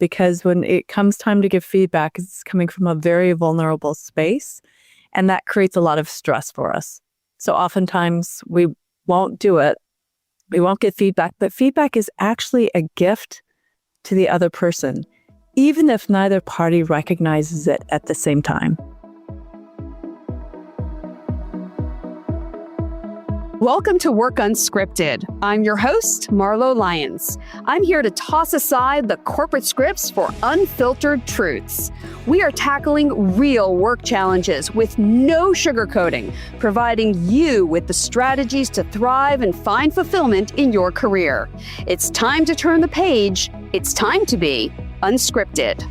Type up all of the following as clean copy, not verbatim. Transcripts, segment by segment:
because when it comes time to give feedback, it's coming from a very vulnerable space, and that creates a lot of stress for us. So oftentimes we won't do it. We won't get feedback, but feedback is actually a gift to the other person, even if neither party recognizes it at the same time. Welcome to Work Unscripted. I'm your host, Marlo Lyons. I'm here to toss aside the corporate scripts for unfiltered truths. We are tackling real work challenges with no sugarcoating, providing you with the strategies to thrive and find fulfillment in your career. It's time to turn the page. It's time to be unscripted.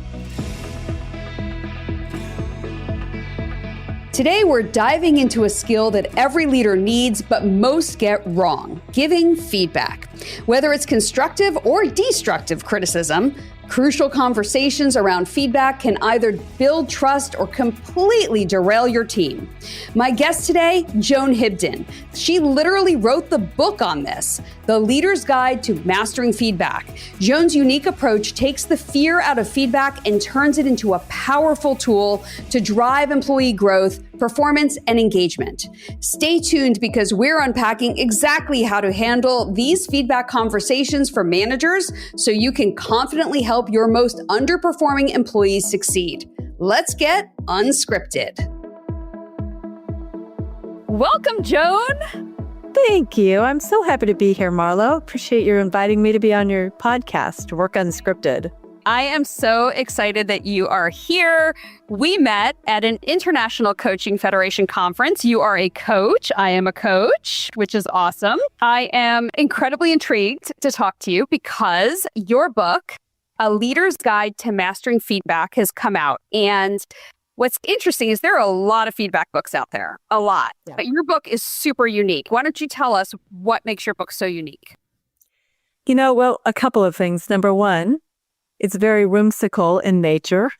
Today, we're diving into a skill that every leader needs, but most get wrong: giving feedback. Whether it's constructive or destructive criticism, crucial conversations around feedback can either build trust or completely derail your team. My guest today, Joan Hibdon. She literally wrote the book on this, The Leader's Guide to Mastering Feedback. Joan's unique approach takes the fear out of feedback and turns it into a powerful tool to drive employee growth, performance, and engagement. Stay tuned because we're unpacking exactly how to handle these feedback conversations for managers so you can confidently help your most underperforming employees succeed. Let's get unscripted. Welcome, Joan. Thank you. I'm so happy to be here, Marlo. Appreciate you inviting me to be on your podcast, Work Unscripted. I am so excited that you are here. We met at an International Coaching Federation conference. You are a coach. I am a coach, which is awesome. I am incredibly intrigued to talk to you because your book, A Leader's Guide to Mastering Feedback, has come out. And what's interesting is there are a lot of feedback books out there, a lot. Yeah. But your book is super unique. Why don't you tell us what makes your book so unique? Well, a couple of things. Number one, it's very whimsical in nature.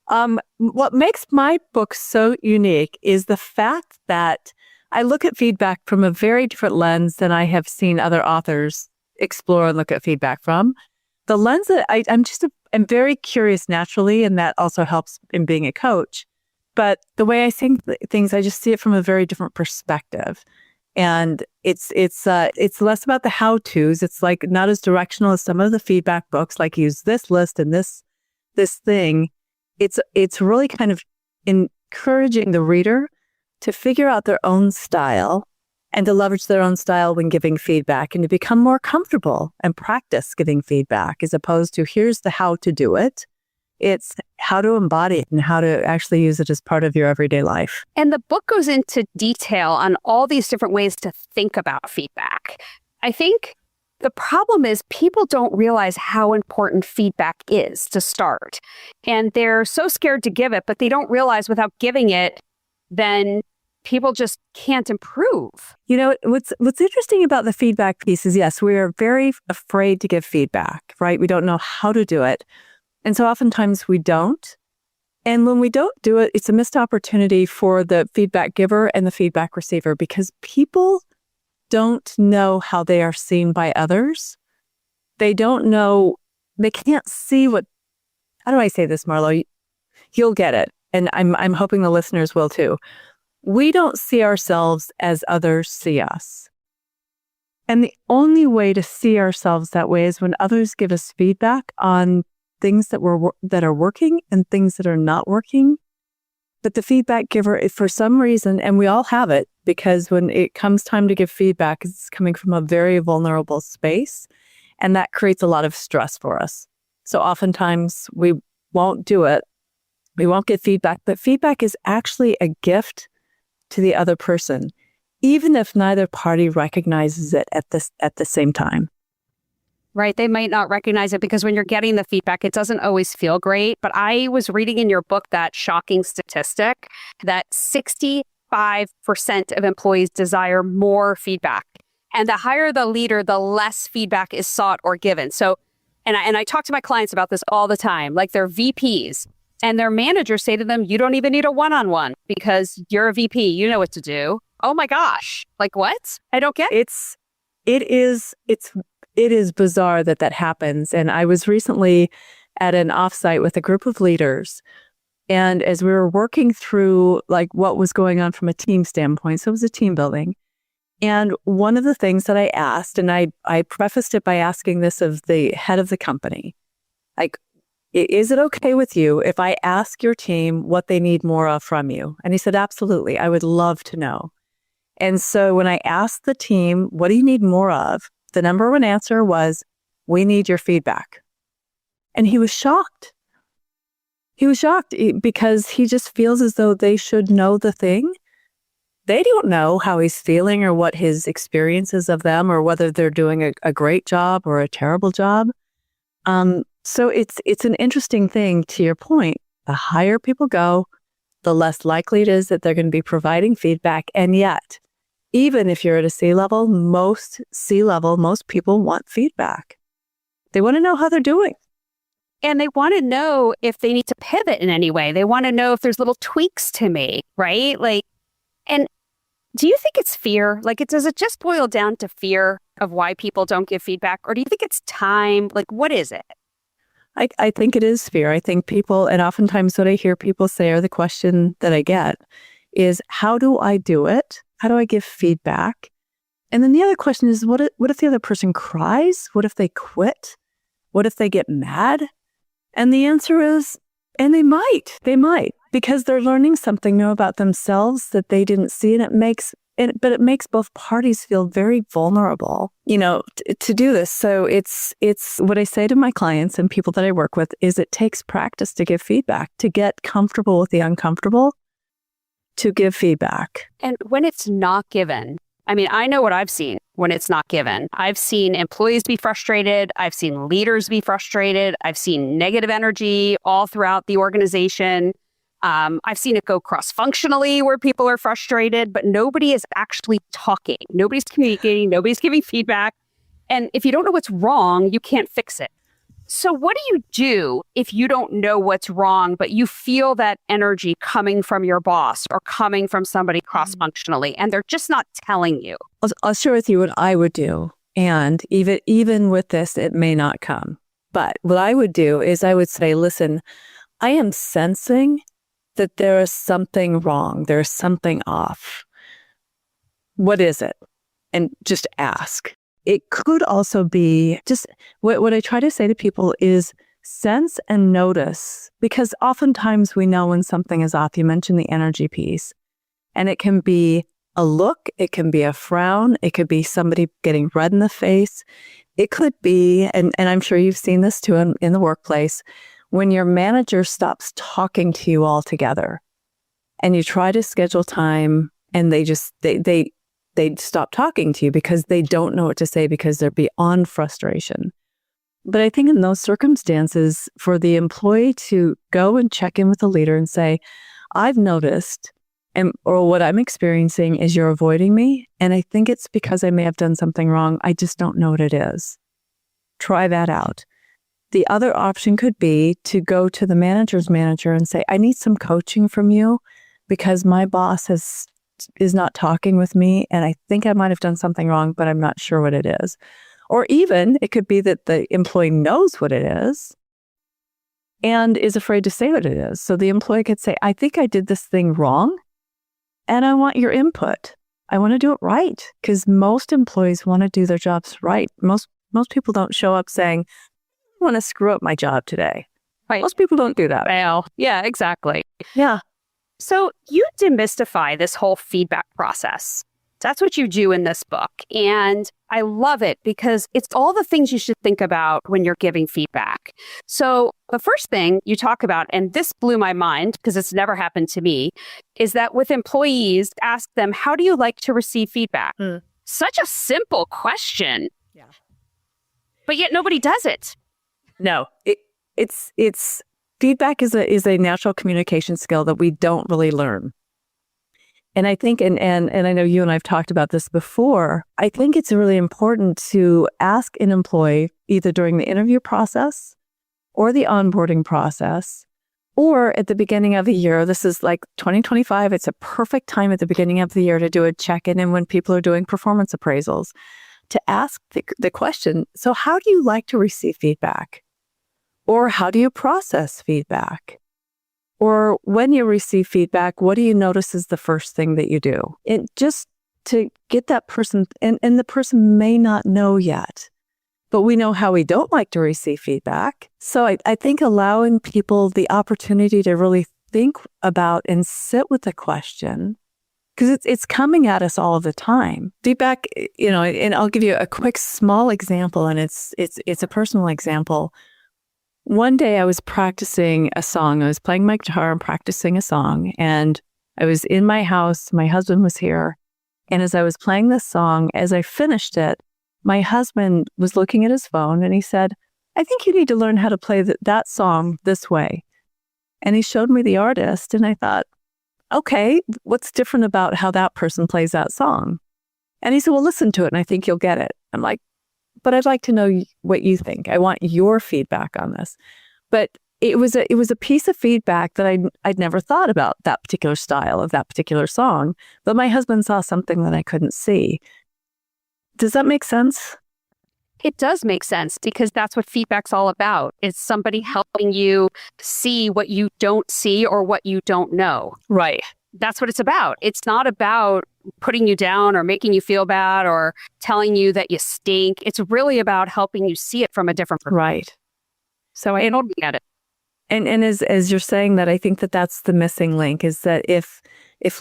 What makes my book so unique is the fact that I look at feedback from a very different lens than I have seen other authors explore and look at feedback from. The lens that I'm very curious naturally, and that also helps in being a coach. But the way I think things, I just see it from a very different perspective. And it's less about the how-tos. It's like not as directional as some of the feedback books, like use this list and this thing. It's really kind of encouraging the reader to figure out their own style and to leverage their own style when giving feedback and to become more comfortable and practice giving feedback as opposed to here's the how to do it. It's how to embody it and how to actually use it as part of your everyday life. And the book goes into detail on all these different ways to think about feedback. I think the problem is people don't realize how important feedback is to start. And they're so scared to give it, but they don't realize without giving it, then people just can't improve. What's interesting about the feedback piece is, yes, we are very afraid to give feedback, right? We don't know how to do it. And so oftentimes we don't. And when we don't do it, it's a missed opportunity for the feedback giver and the feedback receiver because people don't know how they are seen by others. They don't know, they can't see how do I say this, Marlo? You'll get it. And I'm hoping the listeners will too. We don't see ourselves as others see us. And the only way to see ourselves that way is when others give us feedback on things that are working and things that are not working. But the feedback giver, if for some reason, and we all have it, because when it comes time to give feedback, it's coming from a very vulnerable space, and that creates a lot of stress for us. So oftentimes we won't do it. We won't get feedback, but feedback is actually a gift to the other person, even if neither party recognizes it at the same time. Right. They might not recognize it because when you're getting the feedback, it doesn't always feel great. But I was reading in your book that shocking statistic that 65% of employees desire more feedback. And the higher the leader, the less feedback is sought or given. So, and I talk to my clients about this all the time, like their VPs and their managers say to them, you don't even need a one-on-one because you're a VP. You know what to do. Oh my gosh. Like what? I don't get it. It is bizarre that happens. And I was recently at an offsite with a group of leaders. And as we were working through like what was going on from a team standpoint, so it was a team building. And one of the things that I asked, and I prefaced it by asking this of the head of the company, like, is it okay with you if I ask your team what they need more of from you? And he said, absolutely. I would love to know. And so when I asked the team, what do you need more of? The number one answer was, we need your feedback. And he was shocked. He was shocked because he just feels as though they should know the thing. They don't know how he's feeling or what his experience is of them or whether they're doing a great job or a terrible job. So it's an interesting thing to your point. The higher people go, the less likely it is that they're going to be providing feedback. And yet, even if you're at a C-level, most people want feedback. They want to know how they're doing. And they want to know if they need to pivot in any way. They want to know if there's little tweaks to make, right? Like, and do you think it's fear? Like, does it just boil down to fear of why people don't give feedback? Or do you think it's time? Like, what is it? I think it is fear. I think people, and oftentimes what I hear people say, or the question that I get is, how do I do it? How do I give feedback? And then the other question is, what if the other person cries? What if they quit? What if they get mad? And the answer is, and they might, because they're learning something new about themselves that they didn't see. And but it makes both parties feel very vulnerable, to do this. So it's what I say to my clients and people that I work with is it takes practice to give feedback, to get comfortable with the uncomfortable, to give feedback. And when it's not given, I mean, I know what I've seen when it's not given. I've seen employees be frustrated. I've seen leaders be frustrated. I've seen negative energy all throughout the organization. I've seen it go cross-functionally where people are frustrated, but nobody is actually talking. Nobody's communicating. Nobody's giving feedback. And if you don't know what's wrong, you can't fix it. So what do you do if you don't know what's wrong, but you feel that energy coming from your boss or coming from somebody cross-functionally, and they're just not telling you? I'll share with you what I would do. And even with this, it may not come. But what I would do is I would say, listen, I am sensing that there is something wrong. There's something off. What is it? And just ask. It could also be just what I try to say to people is sense and notice, because oftentimes we know when something is off. You mentioned the energy piece, and it can be a look, it can be a frown, it could be somebody getting red in the face. It could be, and I'm sure you've seen this too in the workplace, when your manager stops talking to you altogether and you try to schedule time and they stop talking to you because they don't know what to say because they're beyond frustration. But I think in those circumstances, for the employee to go and check in with the leader and say, I've noticed, or what I'm experiencing is you're avoiding me, and I think it's because I may have done something wrong. I just don't know what it is. Try that out. The other option could be to go to the manager's manager and say, I need some coaching from you because my boss is not talking with me, and I think I might have done something wrong, but I'm not sure what it is. Or even it could be that the employee knows what it is and is afraid to say what it is. So the employee could say, I think I did this thing wrong, and I want your input. I want to do it right, because most employees want to do their jobs right. Most people don't show up saying, I want to screw up my job today. Right. Most people don't do that. Well, yeah, exactly. Yeah. So you demystify this whole feedback process. That's what you do in this book. And I love it because it's all the things you should think about when you're giving feedback. So the first thing you talk about, and this blew my mind because it's never happened to me, is that with employees, ask them, how do you like to receive feedback? Such a simple question. Yeah. But yet nobody does it. No, it's feedback is a natural communication skill that we don't really learn. And I think, and I know you and I've talked about this before, I think it's really important to ask an employee either during the interview process or the onboarding process or at the beginning of the year. This is like 2025. It's a perfect time at the beginning of the year to do a check-in, and when people are doing performance appraisals, to ask the question, so how do you like to receive feedback? Or how do you process feedback? Or when you receive feedback, what do you notice is the first thing that you do? Just to get that person, and the person may not know yet, but we know how we don't like to receive feedback. So I think allowing people the opportunity to really think about and sit with the question, because it's coming at us all of the time. Feedback, and I'll give you a quick small example, and it's a personal example. One day I was practicing a song. I was playing my guitar and practicing a song, and I was in my house. My husband was here. And as I was playing this song, as I finished it, my husband was looking at his phone and he said, I think you need to learn how to play that song this way. And he showed me the artist, and I thought, okay, what's different about how that person plays that song? And he said, well, listen to it and I think you'll get it. I'm like, but I'd like to know what you think. I want your feedback on this. But it was a piece of feedback that I'd never thought about, that particular style of that particular song. But my husband saw something that I couldn't see. Does that make sense? It does make sense, because that's what feedback's all about. It's somebody helping you see what you don't see or what you don't know. Right. That's what it's about. It's not about putting you down or making you feel bad or telling you that you stink. It's really about helping you see it from a different perspective. Right. So I totally get it. And as you're saying that, I think that's the missing link, is that if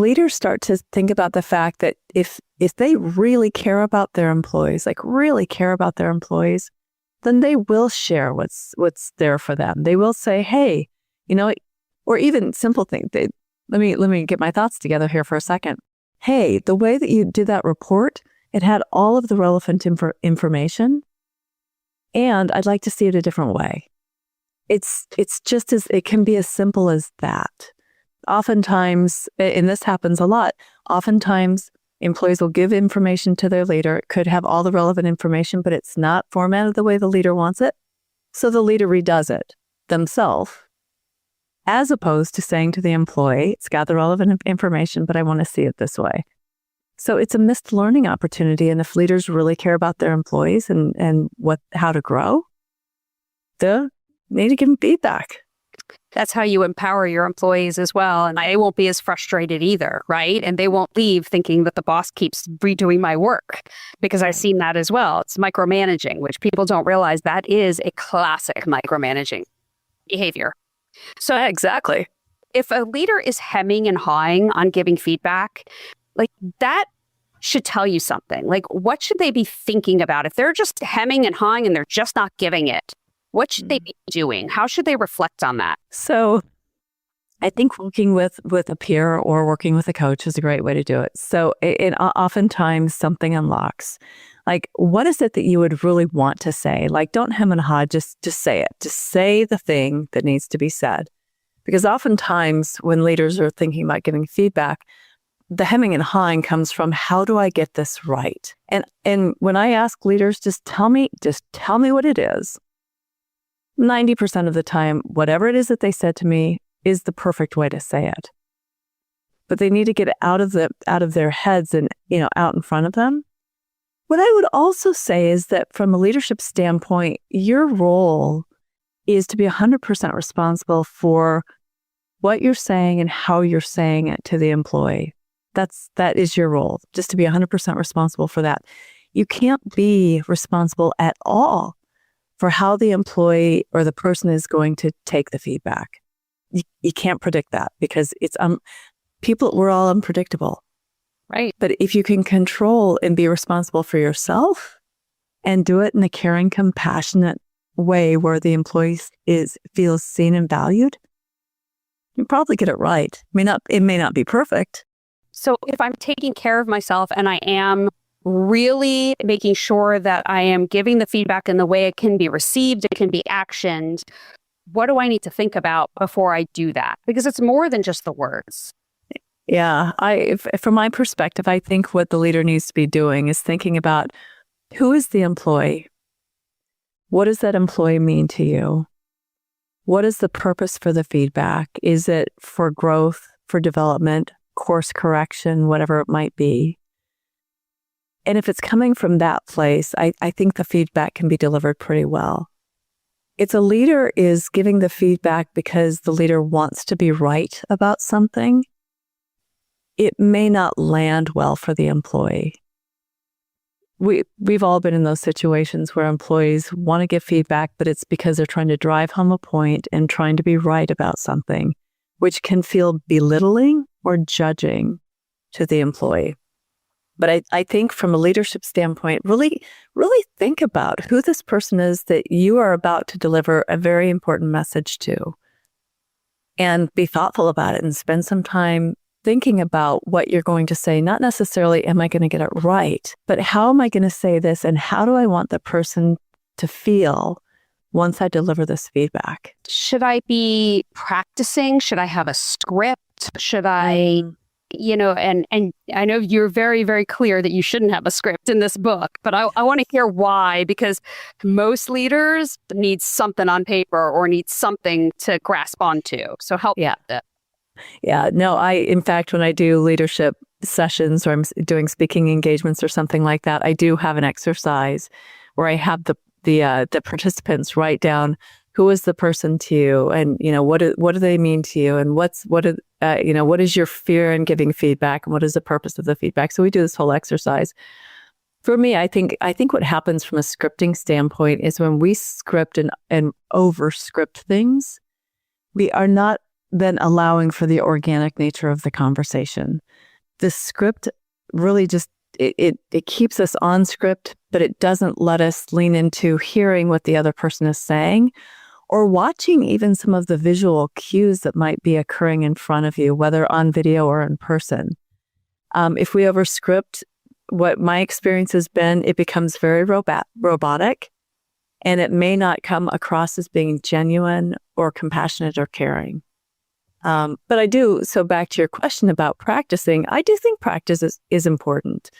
leaders start to think about the fact that if they really care about their employees, then they will share what's there for them. They will say, hey, or even simple things. Let me get my thoughts together here for a second. Hey, the way that you did that report, it had all of the relevant information, and I'd like to see it a different way. It's just it can be as simple as that. Oftentimes, and this happens a lot, oftentimes employees will give information to their leader. It could have all the relevant information, but it's not formatted the way the leader wants it. So the leader redoes it themselves, as opposed to saying to the employee, it's got the relevant information, but I want to see it this way. So it's a missed learning opportunity. And if leaders really care about their employees and how to grow, they need to give them feedback. That's how you empower your employees as well. And they won't be as frustrated either, right? And they won't leave thinking that the boss keeps redoing my work, because I've seen that as well. It's micromanaging, which people don't realize that is a classic micromanaging behavior. So Exactly. if a leader is hemming and hawing on giving feedback, like that should tell you something. Like, what should they be thinking about? If they're just hemming and hawing and they're just not giving it, what should they be doing? How should they reflect on that? So I think working with a peer or working with a coach is a great way to do it. So it oftentimes something unlocks. Like, what is it that you would really want to say? Like, don't hem and haw, just say it. Just say the thing that needs to be said. Because oftentimes when leaders are thinking about giving feedback, the hemming and hawing comes from, how do I get this right? And when I ask leaders, just tell me what it is. 90% of the time, whatever it is that they said to me is the perfect way to say it. But they need to get it out of their heads and, out in front of them. What I would also say is that from a leadership standpoint, your role is to be 100% responsible for what you're saying and how you're saying it to the employee. That is your role, just to be 100% responsible for that. You can't be responsible at all for how the employee or the person is going to take the feedback. You can't predict that, because it's we're all unpredictable. Right. But if you can control and be responsible for yourself and do it in a caring, compassionate way where the employee feels seen and valued, you probably get it right. It may not be perfect. So if I'm taking care of myself and I am really making sure that I am giving the feedback in the way it can be received, it can be actioned, what do I need to think about before I do that? Because it's more than just the words. Yeah, from my perspective, I think what the leader needs to be doing is thinking about, who is the employee? What does that employee mean to you? What is the purpose for the feedback? Is it for growth, for development, course correction, whatever it might be? And if it's coming from that place, I think the feedback can be delivered pretty well. If the leader is giving the feedback because the leader wants to be right about something, it may not land well for the employee. We've all been in those situations where employees want to give feedback, but it's because they're trying to drive home a point and trying to be right about something, which can feel belittling or judging to the employee. But I think from a leadership standpoint, really think about who this person is that you are about to deliver a very important message to, and be thoughtful about it and spend some time thinking about what you're going to say. Not necessarily, am I going to get it right, but how am I going to say this, and how do I want the person to feel once I deliver this feedback? Should I be practicing? Should I have a script? Should I... and I know you're very, very clear that you shouldn't have a script in this book, but I want to hear why, because most leaders need something on paper or need something to grasp onto. So help me with that. Yeah, no, in fact, when I do leadership sessions or I'm doing speaking engagements or something like that, I do have an exercise where I have the participants write down who is the person to you, and what do they mean to you, and what is your fear in giving feedback, and what is the purpose of the feedback. So we do this whole exercise. For me, I think what happens from a scripting standpoint is when we script and over script things, we are not then allowing for the organic nature of the conversation. The script really just it keeps us on script, but it doesn't let us lean into hearing what the other person is saying, or watching even some of the visual cues that might be occurring in front of you, whether on video or in person. If we overscript, what my experience has been, it becomes very robotic, and it may not come across as being genuine or compassionate or caring. But I do, so back to your question about practicing, I do think practice is important.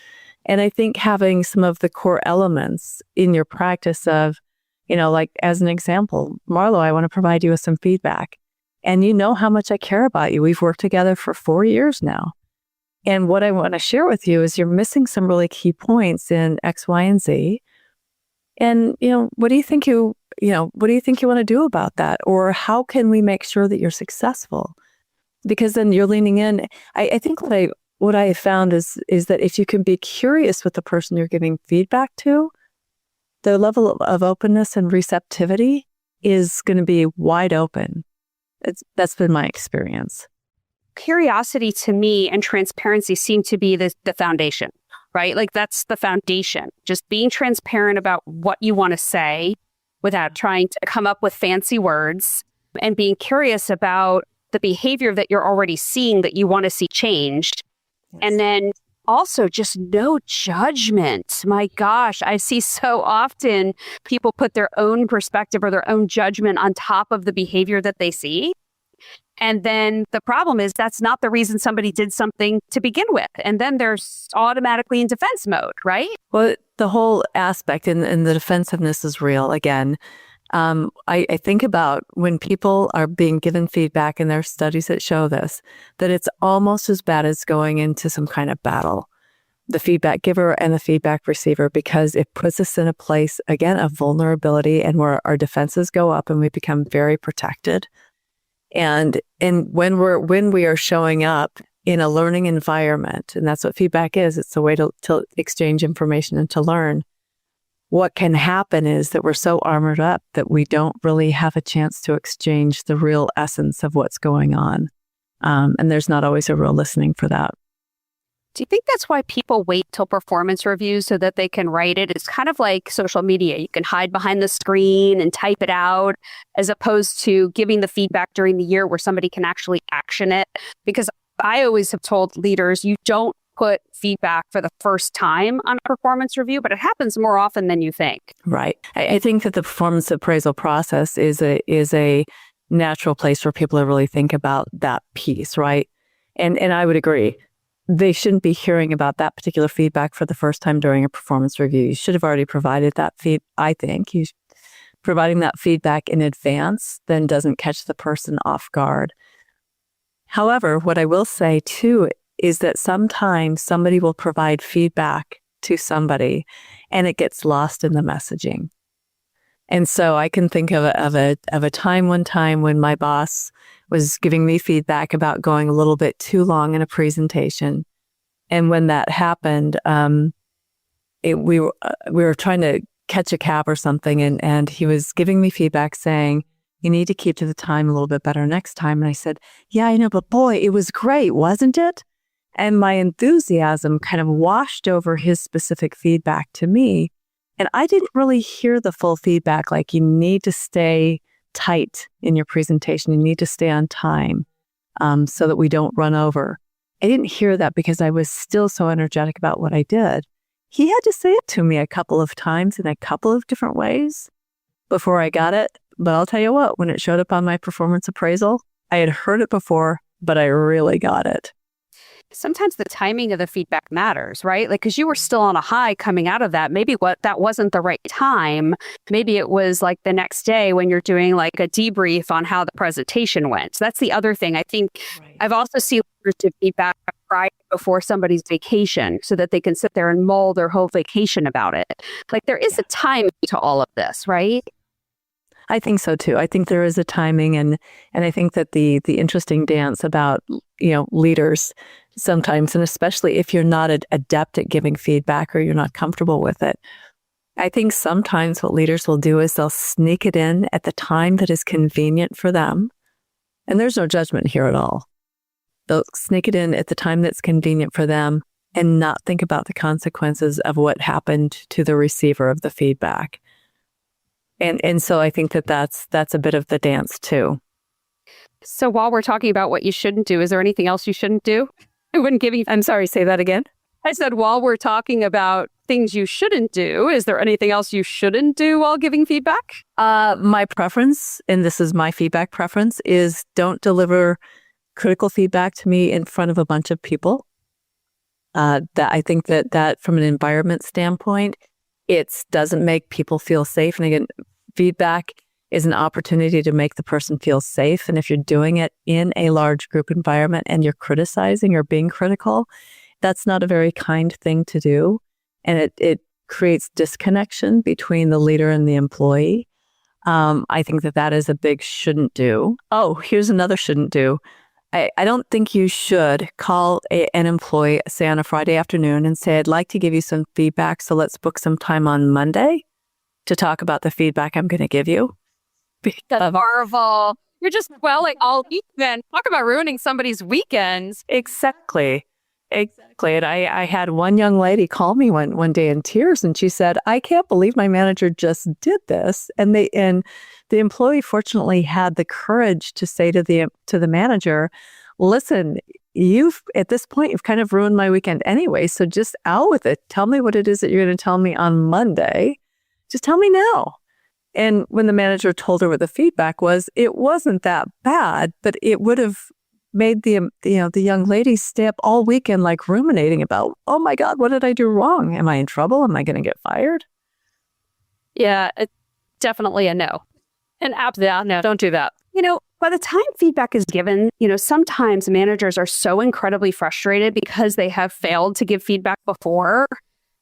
And I think having some of the core elements in your practice of, like as an example, Marlo, I want to provide you with some feedback. And you know how much I care about you. We've worked together for 4 years now. And what I want to share with you is you're missing some really key points in X, Y, and Z. And, what do you think you want to do about that? Or how can we make sure that you're successful? Because then you're leaning in. I think what I have found is that if you can be curious with the person you're giving feedback to, their level of openness and receptivity is going to be wide open. That's been my experience. Curiosity to me and transparency seem to be the foundation, right? Like that's the foundation. Just being transparent about what you want to say without trying to come up with fancy words, and being curious about the behavior that you're already seeing that you want to see changed. Yes. And then also just no judgment. My gosh, I see so often people put their own perspective or their own judgment on top of the behavior that they see. And then the problem is that's not the reason somebody did something to begin with. And then they're automatically in defense mode, right? Well, the whole aspect and the defensiveness is real. Again, I think about when people are being given feedback, and there are studies that show this, that it's almost as bad as going into some kind of battle, the feedback giver and the feedback receiver, because it puts us in a place, again, of vulnerability, and where our defenses go up and we become very protected. And when we are showing up in a learning environment, and that's what feedback is, it's a way to exchange information and to learn. What can happen is that we're so armored up that we don't really have a chance to exchange the real essence of what's going on. And there's not always a real listening for that. Do you think that's why people wait till performance reviews so that they can write it? It's kind of like social media. You can hide behind the screen and type it out, as opposed to giving the feedback during the year where somebody can actually action it. Because I always have told leaders, you don't put feedback for the first time on a performance review, but it happens more often than you think. Right. I think that the performance appraisal process is a natural place for people to really think about that piece, right? And I would agree. They shouldn't be hearing about that particular feedback for the first time during a performance review. You should have already provided that I think providing that feedback in advance then doesn't catch the person off guard. However, what I will say too is that sometimes somebody will provide feedback to somebody and it gets lost in the messaging. And so I can think of a time one time when my boss was giving me feedback about going a little bit too long in a presentation. And when that happened, we were trying to catch a cab or something, and he was giving me feedback saying, you need to keep to the time a little bit better next time. And I said, yeah, I know, but boy, it was great, wasn't it? And my enthusiasm kind of washed over his specific feedback to me. And I didn't really hear the full feedback, like you need to stay tight in your presentation. You need to stay on time so that we don't run over. I didn't hear that because I was still so energetic about what I did. He had to say it to me a couple of times in a couple of different ways before I got it. But I'll tell you what, when it showed up on my performance appraisal, I had heard it before, but I really got it. Sometimes the timing of the feedback matters, right? Like, because you were still on a high coming out of that. Maybe that wasn't the right time. Maybe it was like the next day when you're doing like a debrief on how the presentation went. So that's the other thing. I think I've also seen leaders give feedback right before somebody's vacation so that they can sit there and mull their whole vacation about it. Like there is a timing to all of this, right? I think so too. I think there is a timing, and I think that the interesting dance about, leaders sometimes, and especially if you're not adept at giving feedback or you're not comfortable with it, I think sometimes what leaders will do is they'll sneak it in at the time that is convenient for them. And there's no judgment here at all. They'll sneak it in at the time that's convenient for them and not think about the consequences of what happened to the receiver of the feedback. And so I think that's a bit of the dance too. So while we're talking about what you shouldn't do, is there anything else you shouldn't do? I'm sorry, say that again. I said, while we're talking about things you shouldn't do, is there anything else you shouldn't do while giving feedback? My preference, and this is my feedback preference, is don't deliver critical feedback to me in front of a bunch of people. That I think that from an environment standpoint, it doesn't make people feel safe. And again, feedback is an opportunity to make the person feel safe. And if you're doing it in a large group environment and you're criticizing or being critical, that's not a very kind thing to do. And it creates disconnection between the leader and the employee. I think that is a big shouldn't do. Oh, here's another shouldn't do. I don't think you should call an employee, say on a Friday afternoon, and say, I'd like to give you some feedback, so let's book some time on Monday to talk about the feedback I'm going to give you. That's horrible. You're just dwelling all weekend. Talk about ruining somebody's weekends. Exactly. And I had one young lady call me one day in tears, and she said, I can't believe my manager just did this. And the employee fortunately had the courage to say to the manager, listen, at this point, you've kind of ruined my weekend anyway, so just out with it. Tell me what it is that you're going to tell me on Monday. Just tell me now. And when the manager told her what the feedback was, it wasn't that bad, but it would have made the young lady stay up all weekend like ruminating about, oh my God, what did I do wrong? Am I in trouble? Am I going to get fired? Yeah, definitely a no. And no, don't do that. By the time feedback is given, sometimes managers are so incredibly frustrated because they have failed to give feedback before.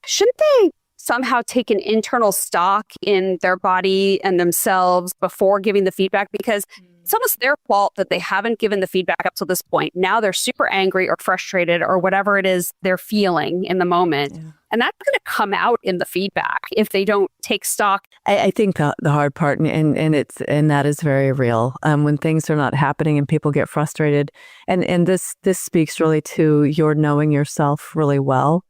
Shouldn't they somehow take an internal stock in their body and themselves before giving the feedback? Because it's almost their fault that they haven't given the feedback up to this point. Now they're super angry or frustrated or whatever it is they're feeling in the moment. Yeah. And that's going to come out in the feedback if they don't take stock. I think the hard part, and that is very real, when things are not happening and people get frustrated. And this speaks really to your knowing yourself really well.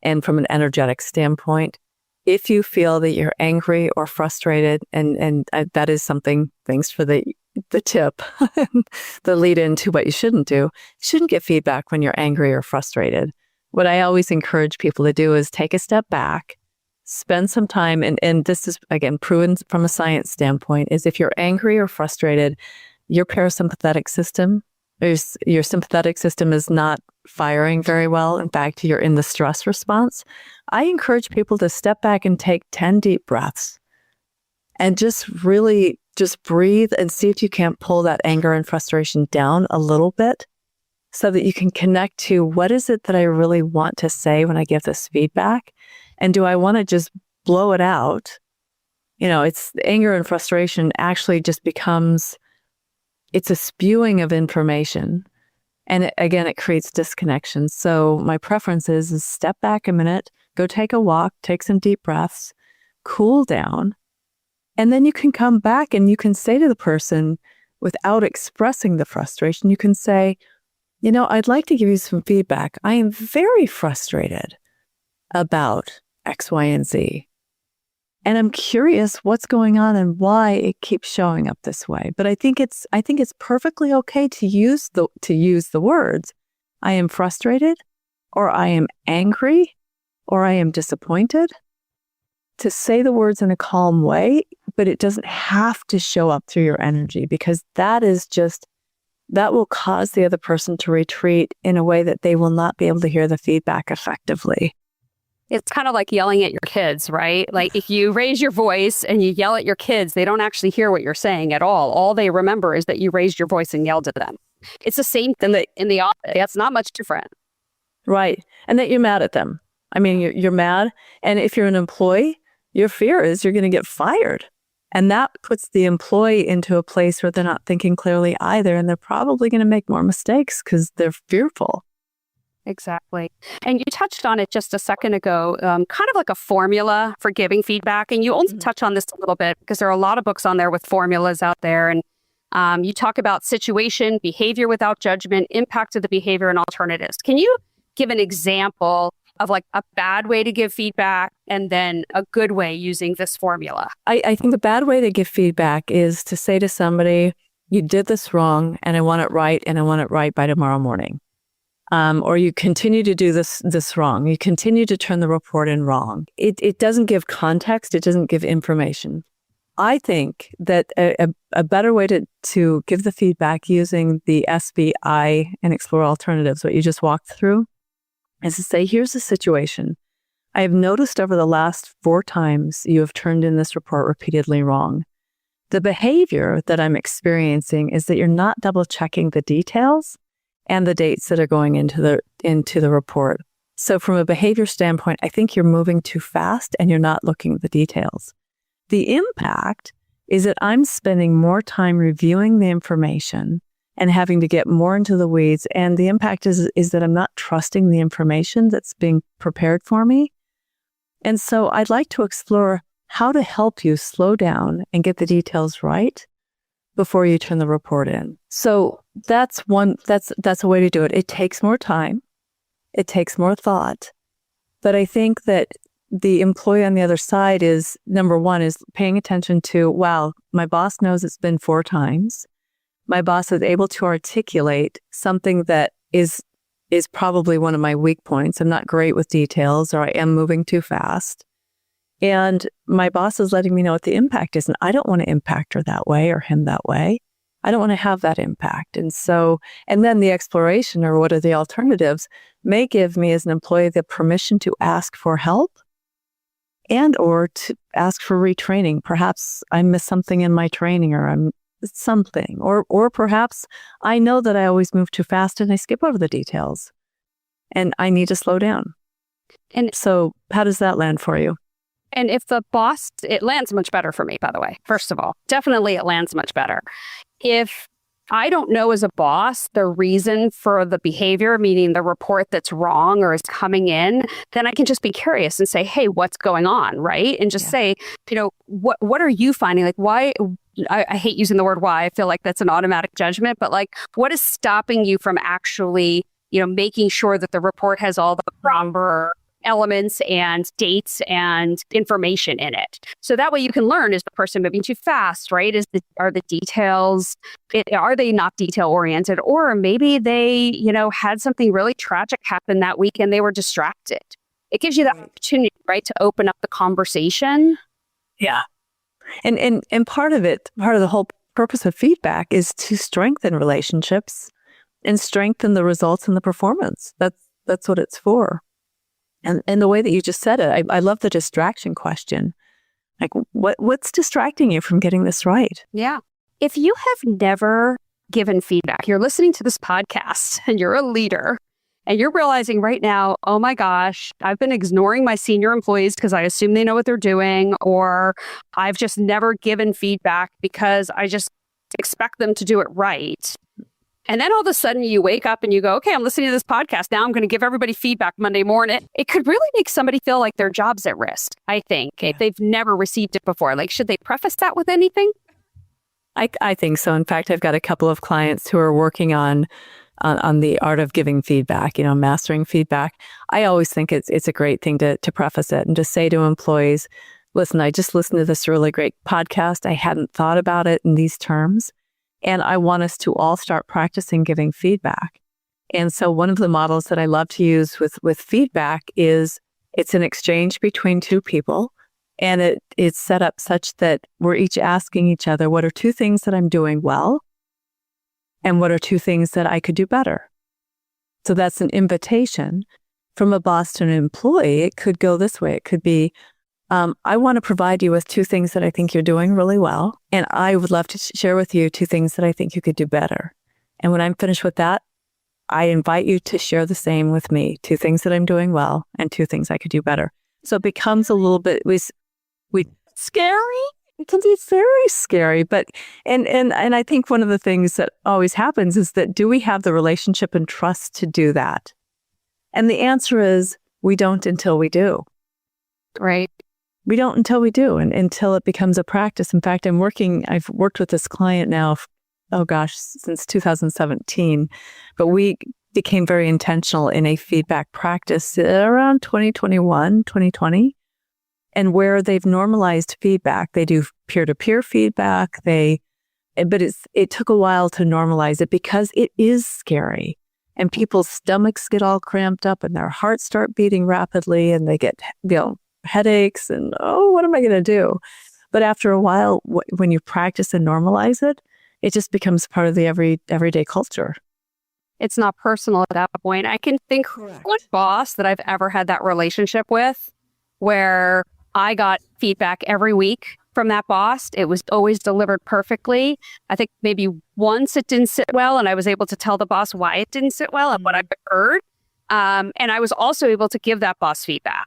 And from an energetic standpoint, if you feel that you're angry or frustrated, and that is something, thanks for the tip, the lead into what you shouldn't do, you shouldn't get feedback when you're angry or frustrated. What I always encourage people to do is take a step back, spend some time, and this is, again, proven from a science standpoint, is if you're angry or frustrated, your parasympathetic system, your sympathetic system is not firing very well. In fact, you're in the stress response. I encourage people to step back and take 10 deep breaths and just really just breathe and see if you can't pull that anger and frustration down a little bit so that you can connect to what is it that I really want to say when I give this feedback? And do I want to just blow it out It's anger and frustration actually just becomes, it's a spewing of information. And it creates disconnection. So my preference is step back a minute, go take a walk, take some deep breaths, cool down. And then you can come back and you can say to the person, without expressing the frustration, you can say, I'd like to give you some feedback. I am very frustrated about X, Y, and Z. And I'm curious what's going on and why it keeps showing up this way. But I think it's perfectly okay to use the words, I am frustrated, or I am angry, or I am disappointed. To say the words in a calm way, but it doesn't have to show up through your energy, because that will cause the other person to retreat in a way that they will not be able to hear the feedback effectively. It's kind of like yelling at your kids, right? Like if you raise your voice and you yell at your kids, they don't actually hear what you're saying at all. All they remember is that you raised your voice and yelled at them. It's the same thing in the office. It's not much different. Right. And that you're mad at them. I mean, you're mad. And if you're an employee, your fear is you're going to get fired. And that puts the employee into a place where they're not thinking clearly either. And they're probably going to make more mistakes because they're fearful. Exactly. And you touched on it just a second ago, kind of like a formula for giving feedback. And you only touch on this a little bit because there are a lot of books on there with formulas out there. And you talk about situation, behavior without judgment, impact of the behavior, and alternatives. Can you give an example of like a bad way to give feedback and then a good way using this formula? I think the bad way to give feedback is to say to somebody, you did this wrong and I want it right, and I want it right by tomorrow morning. Or you continue to do this wrong. You continue to turn the report in wrong. It doesn't give context. It doesn't give information. I think that a better way to give the feedback using the SBI and explore alternatives, what you just walked through, is to say, here's the situation. I have noticed over the last 4 times you have turned in this report repeatedly wrong. The behavior that I'm experiencing is that you're not double checking the details and the dates that are going into the report. So from a behavior standpoint, I think you're moving too fast and you're not looking at the details. The impact is that I'm spending more time reviewing the information and having to get more into the weeds. And the impact is that I'm not trusting the information that's being prepared for me. And so I'd like to explore how to help you slow down and get the details right before you turn the report in. So that's a way to do it. It takes more time. It takes more thought. But I think that the employee on the other side is, number one, is paying attention to, wow, my boss knows it's been 4 times. My boss is able to articulate something that is probably one of my weak points. I'm not great with details, or I am moving too fast. And my boss is letting me know what the impact is. And I don't want to impact her that way or him that way. I don't want to have that impact. And then the exploration, or what are the alternatives, may give me as an employee the permission to ask for help and or to ask for retraining. Perhaps I missed something in my training, or I'm something, or perhaps I know that I always move too fast and I skip over the details and I need to slow down. And so how does that land for you? And if the boss, it lands much better for me, by the way. First of all, definitely it lands much better. If I don't know as a boss the reason for the behavior, meaning the report that's wrong or is coming in, then I can just be curious and say, hey, what's going on, right? And just say, what are you finding? Like, why? I hate using the word why. I feel like that's an automatic judgment, but like, what is stopping you from actually, making sure that the report has all the proper elements and dates and information in it? So that way you can learn, is the person moving too fast, right? Are the details, are they not detail oriented? Or maybe they, had something really tragic happen that week and they were distracted. It gives you the opportunity, right, to open up the conversation. Yeah. And part of the whole purpose of feedback is to strengthen relationships and strengthen the results and the performance. That's what it's for. And the way that you just said it, I love the distraction question. Like, what's distracting you from getting this right? Yeah. If you have never given feedback, you're listening to this podcast and you're a leader And you're realizing right now, oh my gosh, I've been ignoring my senior employees because I assume they know what they're doing, or I've just never given feedback because I just expect them to do it right. And then all of a sudden you wake up and you go, okay, I'm listening to this podcast. Now I'm going to give everybody feedback Monday morning. It could really make somebody feel like their job's at risk, I think, if they've never received it before. Like, should they preface that with anything? I think so. In fact, I've got a couple of clients who are working on the art of giving feedback, mastering feedback. I always think it's a great thing to preface it and just say to employees, listen, I just listened to this really great podcast. I hadn't thought about it in these terms. And I want us to all start practicing giving feedback. And so one of the models that I love to use with feedback is it's an exchange between two people. And it's set up such that we're each asking each other, what are two things that I'm doing well? And what are two things that I could do better? So that's an invitation from a boss to an employee. It could go this way. It could be, I want to provide you with two things that I think you're doing really well. And I would love to share with you two things that I think you could do better. And when I'm finished with that, I invite you to share the same with me, two things that I'm doing well and two things I could do better. So it becomes a little bit scary. It can be very scary, but and I think one of the things that always happens is that do we have the relationship and trust to do that? And the answer is we don't until we do. Right. We don't until we do, and until it becomes a practice. In fact, I've worked with this client now, since 2017, but we became very intentional in a feedback practice around 2021, 2020. And where they've normalized feedback, they do peer-to-peer feedback. But it took a while to normalize it because it is scary, and people's stomachs get all cramped up, and their hearts start beating rapidly, and they get headaches, and what am I going to do? But after a while, when you practice and normalize it, it just becomes part of the everyday culture. It's not personal at that point. I can think one boss that I've ever had that relationship with, where I got feedback every week from that boss. It was always delivered perfectly. I think maybe once it didn't sit well, and I was able to tell the boss why it didn't sit well and what I heard. And I was also able to give that boss feedback.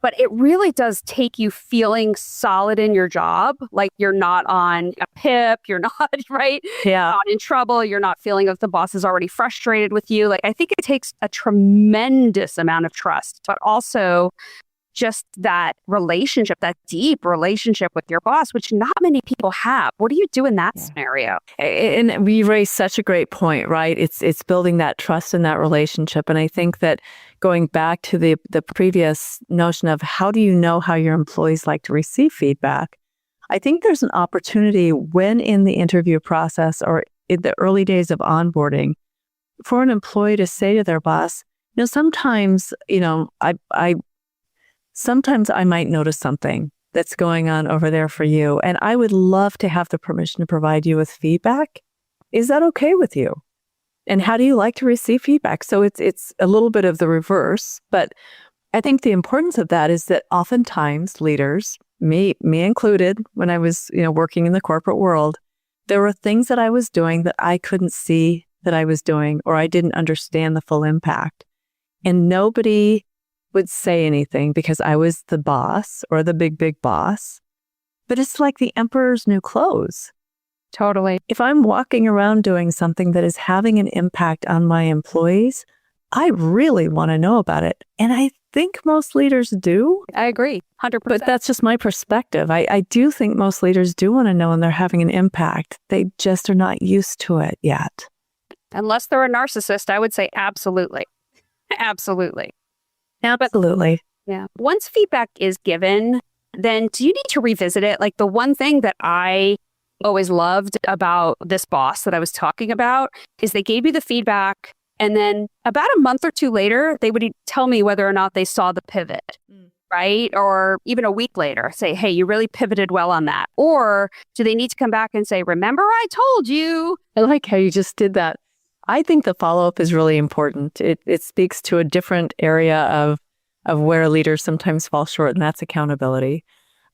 But it really does take you feeling solid in your job. Like you're not on a pip, you're not, right? Yeah. You're not in trouble. You're not feeling like the boss is already frustrated with you. Like, I think it takes a tremendous amount of trust, but also just that relationship, that deep relationship with your boss, which not many people have. What do you do in that scenario? And we raised such a great point, right? It's building that trust in that relationship. And I think that going back to the previous notion of how do you know how your employees like to receive feedback, I think there's an opportunity when in the interview process or in the early days of onboarding for an employee to say to their boss, sometimes I might notice something that's going on over there for you, and I would love to have the permission to provide you with feedback. Is that okay with you? And how do you like to receive feedback? So it's a little bit of the reverse, but I think the importance of that is that oftentimes leaders, me included, when I was working in the corporate world, there were things that I was doing that I couldn't see that I was doing, or I didn't understand the full impact, and nobody would say anything because I was the boss or the big boss. But it's like the emperor's new clothes. Totally. If I'm walking around doing something that is having an impact on my employees, I really want to know about it. And I think most leaders do. I agree, 100%. But that's just my perspective. I do think most leaders do want to know when they're having an impact. They just are not used to it yet. Unless they're a narcissist, I would say absolutely. Absolutely. Absolutely. Yeah. Once feedback is given, then do you need to revisit it? Like, the one thing that I always loved about this boss that I was talking about is they gave you the feedback, and then about a month or two later, they would tell me whether or not they saw the pivot, right? Or even a week later, say, hey, you really pivoted well on that. Or do they need to come back and say, remember I told you? I like how you just did that. I think the follow-up is really important. It speaks to a different area of where leaders sometimes fall short, and that's accountability.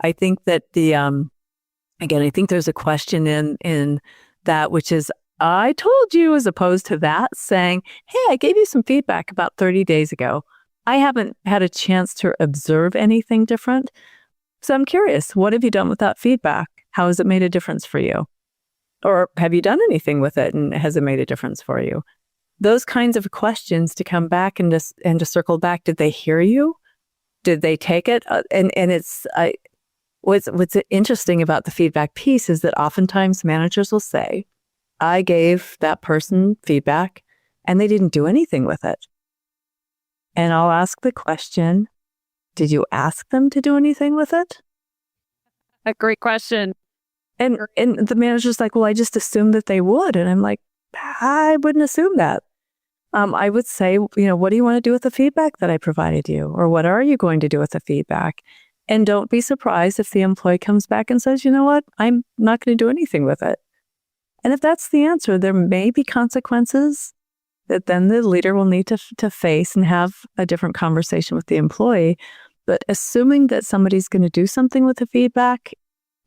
I think that I think there's a question in that, which is, I told you, as opposed to that saying, hey, I gave you some feedback about 30 days ago. I haven't had a chance to observe anything different. So I'm curious, what have you done with that feedback? How has it made a difference for you? Or have you done anything with it and has it made a difference for you? Those kinds of questions to come back and to circle back. Did they hear you? Did they take it? What's interesting about the feedback piece is that oftentimes managers will say, I gave that person feedback and they didn't do anything with it. And I'll ask the question, did you ask them to do anything with it? A great question. And the manager's like, well, I just assumed that they would. And I'm like, I wouldn't assume that. I would say, what do you want to do with the feedback that I provided you? Or what are you going to do with the feedback? And don't be surprised if the employee comes back and says, you know what, I'm not going to do anything with it. And if that's the answer, there may be consequences that then the leader will need to face and have a different conversation with the employee. But assuming that somebody's going to do something with the feedback,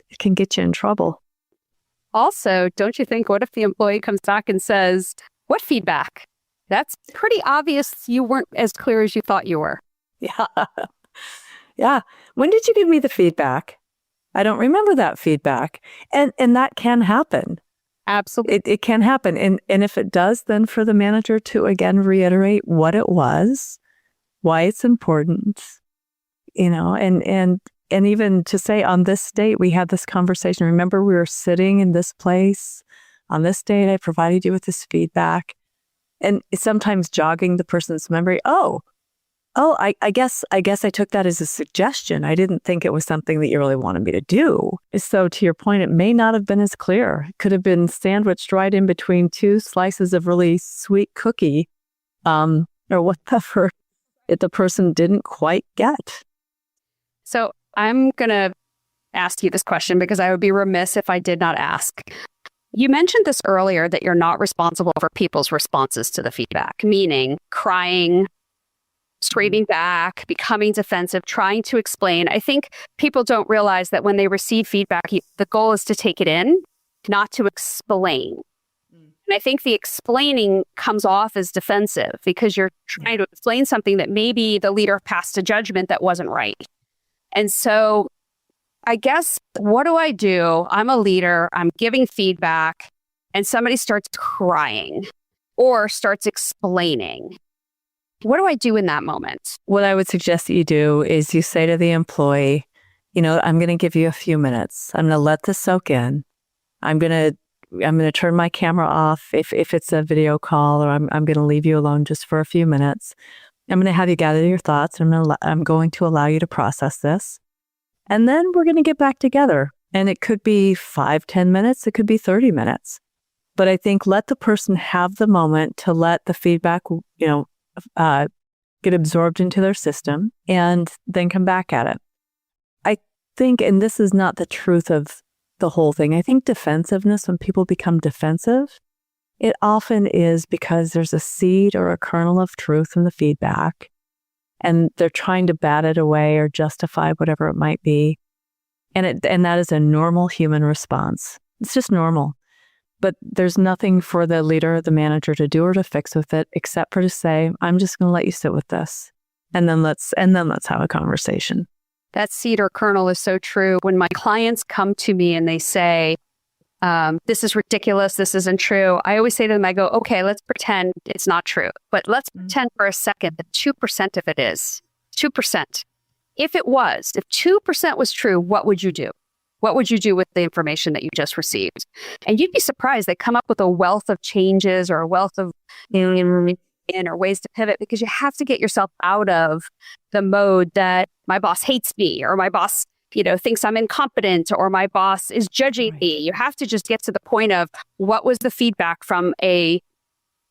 it can get you in trouble. Also, don't you think, what if the employee comes back and says, what feedback? That's pretty obvious you weren't as clear as you thought you were. Yeah. Yeah. When did you give me the feedback? I don't remember that feedback. And that can happen. Absolutely. It can happen. And if it does, then for the manager to again reiterate what it was, why it's important, and even to say on this date, we had this conversation. Remember, we were sitting in this place on this date. I provided you with this feedback. And sometimes jogging the person's memory. I guess I took that as a suggestion. I didn't think it was something that you really wanted me to do. So to your point, it may not have been as clear. It could have been sandwiched right in between two slices of really sweet cookie, or whatever the person didn't quite get. So I'm going to ask you this question because I would be remiss if I did not ask. You mentioned this earlier, that you're not responsible for people's responses to the feedback, meaning crying, screaming back, becoming defensive, trying to explain. I think people don't realize that when they receive feedback, the goal is to take it in, not to explain. And I think the explaining comes off as defensive because you're trying to explain something that maybe the leader passed a judgment that wasn't right. And so I guess, what do I do? I'm a leader, I'm giving feedback, and somebody starts crying or starts explaining. What do I do in that moment? What I would suggest that you do is you say to the employee, I'm going to give you a few minutes. I'm going to let this soak in. I'm going to turn my camera off if it's a video call, or I'm going to leave you alone just for a few minutes. I'm going to have you gather your thoughts. I'm going to allow you to process this. And then we're going to get back together. And it could be 5-10 minutes. It could be 30 minutes. But I think let the person have the moment to let the feedback, get absorbed into their system and then come back at it. I think, and this is not the truth of the whole thing, I think defensiveness, when people become defensive, it often is because there's a seed or a kernel of truth in the feedback. And they're trying to bat it away or justify whatever it might be. And that is a normal human response. It's just normal. But there's nothing for the leader or the manager to do or to fix with it, except for to say, I'm just going to let you sit with this. And then let's have a conversation. That seed or kernel is so true. When my clients come to me and they say, this is ridiculous, this isn't true, I always say to them, I go, okay, let's pretend it's not true. But let's pretend for a second that 2% of it is. 2%. If 2% was true, what would you do? What would you do with the information that you just received? And you'd be surprised. They come up with a wealth of changes or a wealth of or ways to pivot, because you have to get yourself out of the mode that my boss hates me, or my boss thinks I'm incompetent, or my boss is judging me. You have to just get to the point of what was the feedback from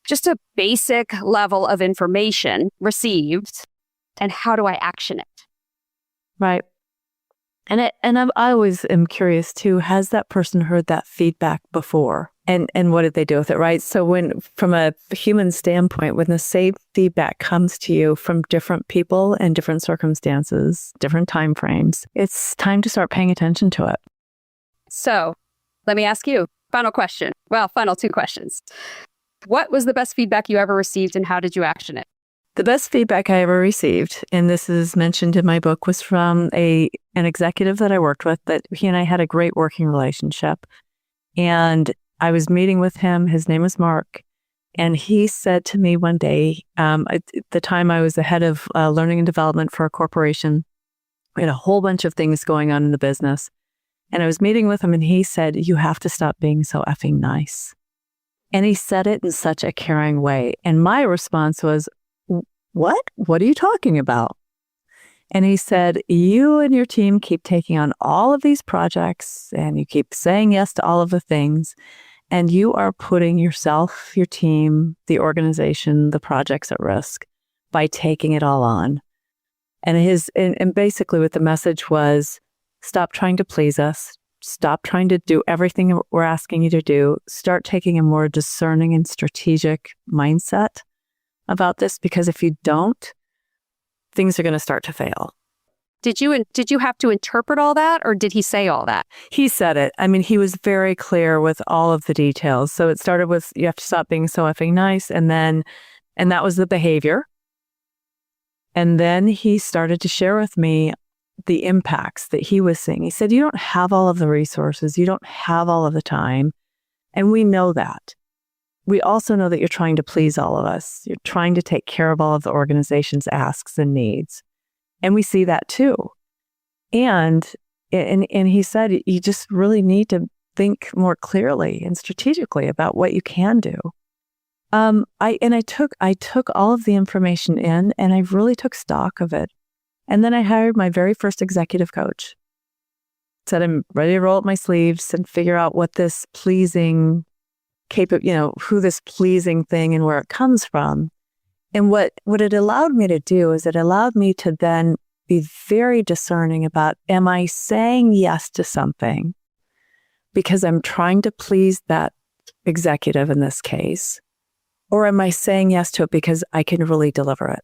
just a basic level of information received, and how do I action it? Right. And I always am curious too, has that person heard that feedback before? And what did they do with it, right? So when, from a human standpoint, when the same feedback comes to you from different people and different circumstances, different time frames, it's time to start paying attention to it. So let me ask you, Final question. Well, final two questions. What was the best feedback you ever received and how did you action it? The best feedback I ever received, and this is mentioned in my book, was from an executive that I worked with, that he and I had a great working relationship. And I was meeting with him. His name was Mark. And he said to me one day, at the time I was the head of learning and development for a corporation. We had a whole bunch of things going on in the business. And I was meeting with him and he said, "You have to stop being so effing nice." And he said it in such a caring way. And my response was, "What? What are you talking about?" And he said, "You and your team keep taking on all of these projects and you keep saying yes to all of the things. And you are putting yourself, your team, the organization, the projects at risk by taking it all on." And basically what the message was, stop trying to please us. Stop trying to do everything we're asking you to do. Start taking a more discerning and strategic mindset about this, because if you don't, things are going to start to fail. Did you have to interpret all that, or did he say all that? He said it. I mean, he was very clear with all of the details. So it started with, you have to stop being so effing nice. And that was the behavior. And then he started to share with me the impacts that he was seeing. He said, "You don't have all of the resources. You don't have all of the time. And we know that. We also know that you're trying to please all of us. You're trying to take care of all of the organization's asks and needs. And we see that too." And he said, "You just really need to think more clearly and strategically about what you can do." I took all of the information in and I really took stock of it. And then I hired my very first executive coach. Said, "I'm ready to roll up my sleeves and figure out what this pleasing who this pleasing thing and where it comes from." And what it allowed me to do is it allowed me to then be very discerning about, am I saying yes to something because I'm trying to please that executive in this case, or am I saying yes to it because I can really deliver it?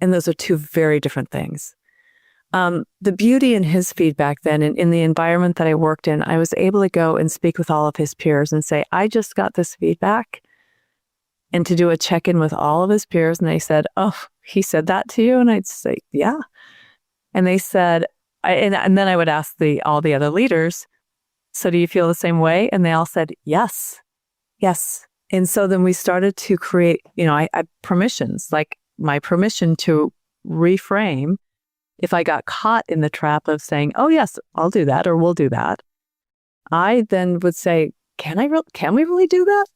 And those are two very different things. The beauty in his feedback then, in the environment that I worked in, I was able to go and speak with all of his peers and say, "I just got this feedback," and to do a check-in with all of his peers. And they said, "Oh, he said that to you?" And I'd say, "Yeah." And they said, and then I would ask all the other leaders, "So do you feel the same way?" And they all said, "Yes, yes." And so then we started to create, I permissions, like my permission to reframe. If I got caught in the trap of saying, "Oh yes, I'll do that," or "We'll do that," I then would say, can we really do that?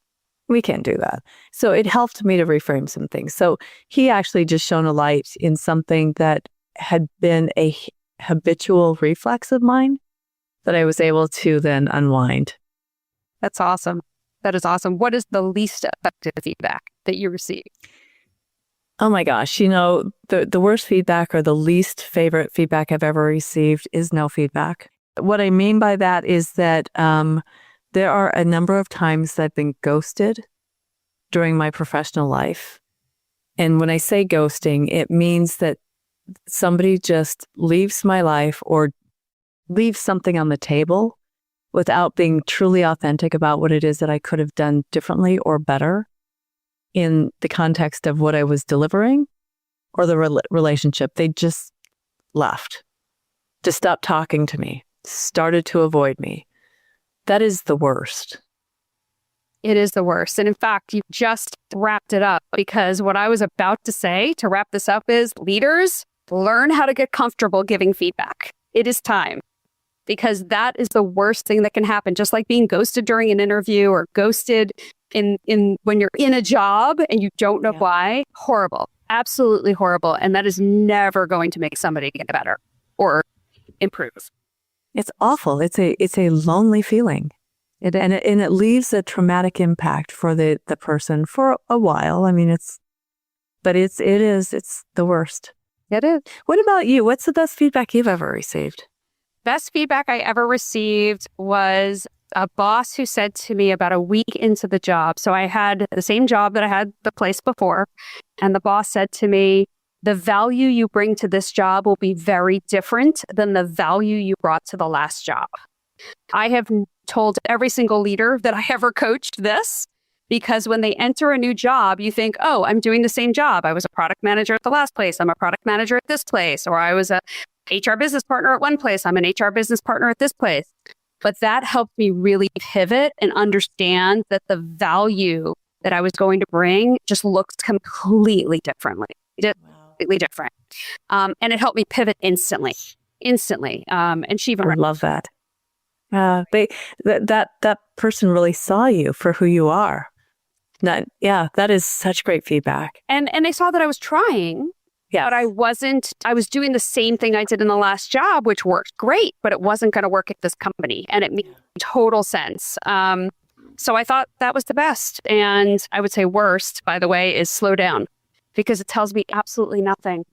We can't do that. So it helped me to reframe some things. So he actually just shone a light in something that had been a habitual reflex of mine that I was able to then unwind. That's awesome. That is awesome. What is the least effective feedback that you receive? Oh my gosh, the worst feedback or the least favorite feedback I've ever received is no feedback. What I mean by that is that there are a number of times that I've been ghosted during my professional life. And when I say ghosting, it means that somebody just leaves my life or leaves something on the table without being truly authentic about what it is that I could have done differently or better in the context of what I was delivering or the relationship. They just left, just stopped talking to me, started to avoid me. That is the worst. It is the worst. And in fact, you just wrapped it up, because what I was about to say to wrap this up is, leaders, learn how to get comfortable giving feedback. It is time, because that is the worst thing that can happen. Just like being ghosted during an interview or ghosted in when you're in a job and you don't know why. Horrible. Absolutely horrible. And that is never going to make somebody get better or improve. It's awful. It's a lonely feeling. And it leaves a traumatic impact for the person for a while. I mean, it's the worst. It is. What about you? What's the best feedback you've ever received? Best feedback I ever received was a boss who said to me about a week into the job. So I had the same job that I had the place before. And the boss said to me, "The value you bring to this job will be very different than the value you brought to the last job. I have told every single leader that I ever coached this, because when they enter a new job, you think, oh, I'm doing the same job. I was a product manager at the last place. I'm a product manager at this place. Or I was a HR business partner at one place. I'm an HR business partner at this place. But that helped me really pivot and understand that the value that I was going to bring just looked completely different. And it helped me pivot instantly. And she even I love that. That person really saw you for who you are. That is such great feedback. And they saw that I was trying. Yes. But I was doing the same thing I did in the last job, which worked great, but it wasn't going to work at this company. And it made total sense. So I thought that was the best. And I would say worst, by the way, is slow down, because it tells me absolutely nothing.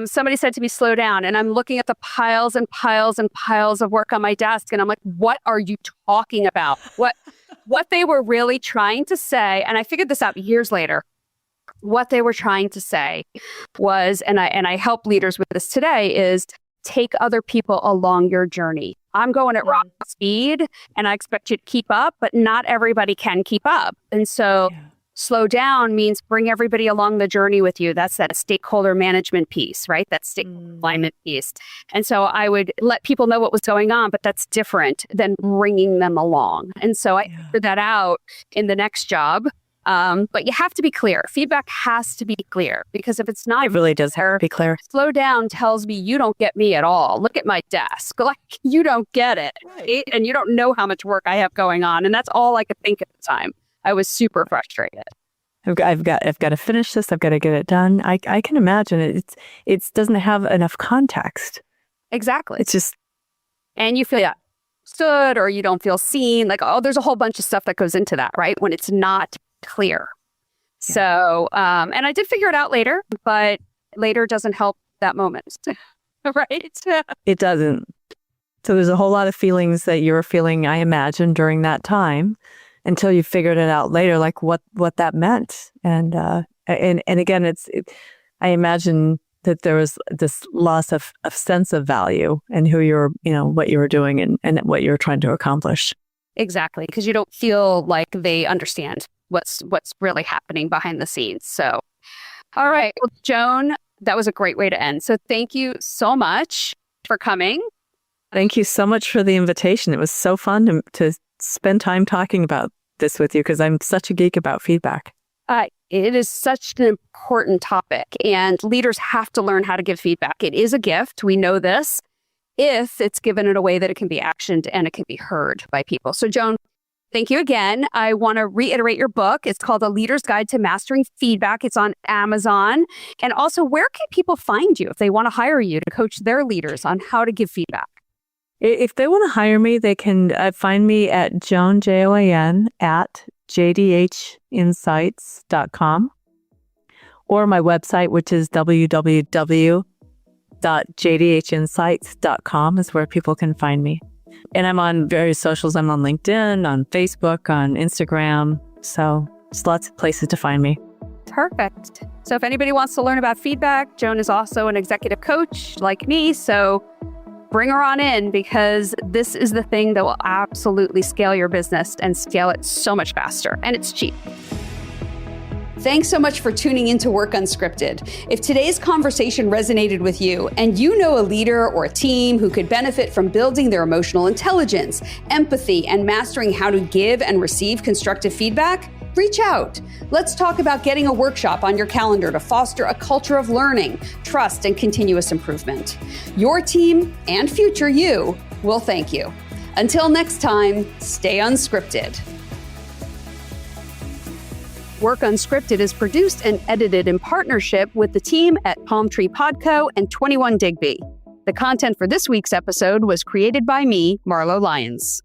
Somebody said to me, slow down. And I'm looking at the piles and piles and piles of work on my desk. And I'm like, what are you talking about? What they were really trying to say, and I figured this out years later, what they were trying to say was, and I help leaders with this today, is take other people along your journey. I'm going at rock speed and I expect you to keep up, but not everybody can keep up. And so slow down means bring everybody along the journey with you. That's that stakeholder management piece, right? That stakeholder alignment piece. And so I would let people know what was going on, but that's different than bringing them along. And so I figured that out in the next job. But you have to be clear. Feedback has to be clear, because if it's not, it really does have to be clear. Slow down tells me you don't get me at all. Look at my desk. Like, you don't get it. Right? And you don't know how much work I have going on. And that's all I could think at the time. I was super frustrated. I've got to finish this. I've got to get it done. I can imagine it doesn't have enough context. Exactly. It's just, and you feel understood, or you don't feel seen. Like, there's a whole bunch of stuff that goes into that, right? When it's not clear. Yeah. So, and I did figure it out later, but later doesn't help that moment, right? It doesn't. So there's a whole lot of feelings that you were feeling, I imagine, during that time, until you figured it out later, like what that meant. And again, I imagine that there was this loss of sense of value and who you're, what you were doing and what you were trying to accomplish. Exactly, because you don't feel like they understand what's really happening behind the scenes. So, all right, well, Joan, that was a great way to end. So thank you so much for coming. Thank you so much for the invitation. It was so fun to spend time talking about this with you, because I'm such a geek about feedback. It is such an important topic, and leaders have to learn how to give feedback. It is a gift. We know this, if it's given in a way that it can be actioned and it can be heard by people. So, Joan, thank you again. I want to reiterate your book. It's called A Leader's Guide to Mastering Feedback. It's on Amazon. And also, where can people find you if they want to hire you to coach their leaders on how to give feedback? If they want to hire me, they can find me at Joan, Joan, at jdhinsights.com, or my website, which is www.jdhinsights.com, is where people can find me. And I'm on various socials. I'm on LinkedIn, on Facebook, on Instagram. So there's lots of places to find me. Perfect. So if anybody wants to learn about feedback, Joan is also an executive coach like me. So bring her on in, because this is the thing that will absolutely scale your business and scale it so much faster. And it's cheap. Thanks so much for tuning into Work Unscripted. If today's conversation resonated with you and you know a leader or a team who could benefit from building their emotional intelligence, empathy, and mastering how to give and receive constructive feedback, reach out. Let's talk about getting a workshop on your calendar to foster a culture of learning, trust, and continuous improvement. Your team and future you will thank you. Until next time, stay unscripted. Work Unscripted is produced and edited in partnership with the team at Palm Tree Podco and 21 Digby. The content for this week's episode was created by me, Marlo Lyons.